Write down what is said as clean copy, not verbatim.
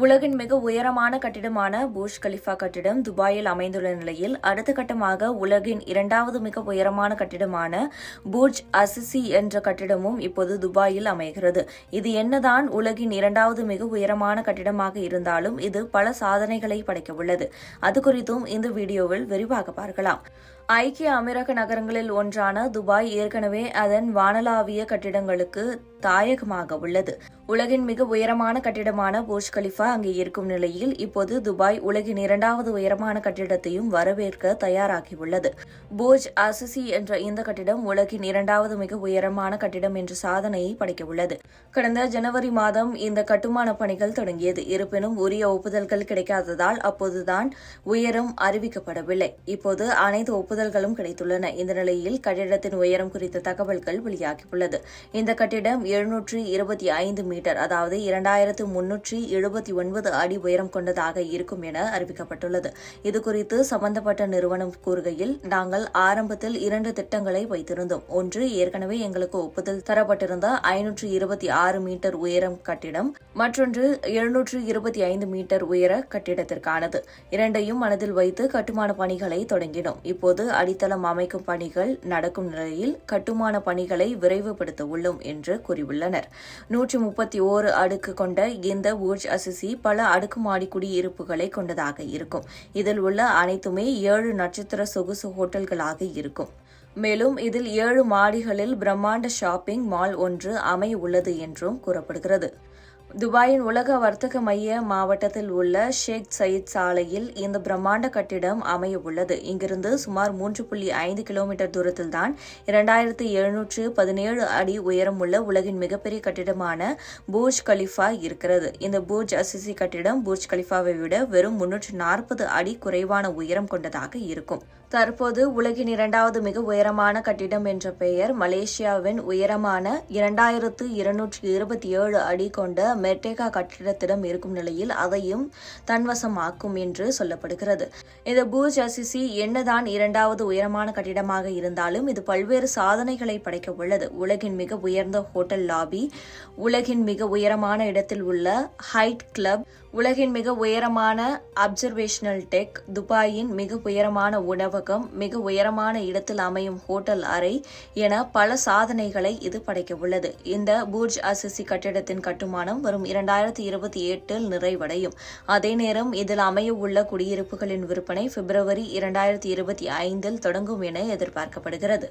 உலகின் மிக உயரமான கட்டிடமான பூர்ஜ் கலிஃபா கட்டிடம் துபாயில் அமைந்துள்ள நிலையில் அடுத்த கட்டமாக உலகின் இரண்டாவது மிக உயரமான கட்டிடமான பூர்ஜ் அசிசி என்ற கட்டிடமும் இப்போது துபாயில் அமைகிறது. இது என்னதான் உலகின் இரண்டாவது மிக உயரமான கட்டிடமாக இருந்தாலும் இது பல சாதனைகளை படைக்கவுள்ளது. அது குறித்தும் இந்த வீடியோவில் விரிவாக பார்க்கலாம். ஐக்கிய அமீரக நகரங்களில் ஒன்றான துபாய் ஏற்கனவே அதன் வானளாவிய கட்டிடங்களுக்கு தாயகமாக உள்ளது. உலகின் மிக உயரமான கட்டிடமான பூர்ஜ் கலிஃபா அங்கே இருக்கும் நிலையில் இப்போது துபாய் உலகின் இரண்டாவது உயரமான கட்டிடத்தையும் வரவேற்க தயாராகியுள்ளது. பூர்ஜ் அசிசி என்ற இந்த கட்டிடம் உலகின் இரண்டாவது மிக உயரமான கட்டிடம் என்ற சாதனையை படைக்கவுள்ளது. கடந்த ஜனவரி மாதம் இந்த கட்டுமான பணிகள் தொடங்கியது. இருப்பினும் உரிய ஒப்புதல்கள் கிடைக்காததால் அப்போதுதான் உயரம் அறிவிக்கப்படவில்லை. இப்போது அனைத்து ஒப்புதல்களும் கிடைத்துள்ளன. இந்த நிலையில் கட்டிடத்தின் உயரம் குறித்த தகவல்கள் வெளியாகியுள்ளது. இந்த கட்டிடம் 725 மீட்டர், அதாவது 2379 அடி உயரம் கொண்டதாக இருக்கும் என அறிவிக்கப்பட்டுள்ளது. இதுகுறித்து சம்பந்தப்பட்ட நிறுவனம் கூறுகையில், நாங்கள் ஆரம்பத்தில் 2 திட்டங்களை வைத்திருந்தோம். ஒன்று ஏற்கனவே எங்களுக்கு ஒப்புதல் தரப்பட்டிருந்த 526 மீட்டர் உயரம் கட்டிடம், மற்றொன்று 725 மீட்டர் உயர கட்டிடத்திற்கானது. இரண்டையும் மனதில் வைத்து கட்டுமான பணிகளை தொடங்கினோம். இப்போது அடித்தளம் அமைக்கும் பணிகள் நடக்கும் நிலையில் கட்டுமான பணிகளை விரைவுபடுத்த உள்ளோம் என்று கூறியுள்ளனர். 131 அடுக்கு கொண்ட இந்த பூர்ஜ் அசிசி பல அடுக்குமாடி குடியிருப்புகளை கொண்டதாக இருக்கும். இதில் உள்ள அனைத்துமே 7 நட்சத்திர சொகுசு ஹோட்டல்களாக இருக்கும். மேலும் இதில் 7 மாடிகளில் பிரம்மாண்ட ஷாப்பிங் மால் ஒன்று அமைய உள்ளது என்றும் கூறப்படுகிறது. துபாயின் உலக வர்த்தக மைய மாவட்டத்தில் உள்ள ஷேக் சயீத் சாலையில் இந்த பிரம்மாண்ட கட்டிடம் அமைய உள்ளது. இங்கிருந்து சுமார் 3.5 கிலோமீட்டர் தூரத்தில்தான் 2717 அடி உயரமுள்ள உலகின் மிகப்பெரிய கட்டிடமான பூர்ஜ் கலிஃபா இருக்கிறது. இந்த பூர்ஜ் அசிசி கட்டிடம் பூர்ஜ் கலிஃபாவை விட வெறும் 340 அடி குறைவான உயரம் கொண்டதாக இருக்கும். தற்போது உலகின் இரண்டாவது மிக உயரமான கட்டிடம் என்ற பெயர் மலேசியாவின் உயரமான 2227 அடி கொண்ட மெர்டேகா கட்டிடத்திடம் இருக்கும் நிலையில் அதையும் தன்வசமாக்கும் என்று சொல்லப்படுகிறது. இந்த பூர்ஜ் அசிசி என்னதான் இரண்டாவது உயரமான கட்டிடமாக இருந்தாலும் இது பல்வேறு சாதனைகளை படைக்க உள்ளது. உலகின் மிக உயர்ந்த ஹோட்டல் லாபி, உலகின் மிக உயரமான இடத்தில் உள்ள ஹைட் கிளப், உலகின் மிக உயரமான அப்சர்வேஷனல் டெக், துபாயின் மிக உயரமான உணவகம், மிக உயரமான இடத்தில் அமையும் ஹோட்டல் அறை என பல சாதனைகளை இது படைக்க உள்ளது. இந்த பூர்ஜ் அசிசி கட்டிடத்தின் கட்டுமானம் வரும் 2028 நிறைவடையும். அதே நேரம் இதில் அமைய உள்ள குடியிருப்புகளின் விற்பனை பிப்ரவரி 2025 தொடங்கும் என எதிர்பார்க்கப்படுகிறது.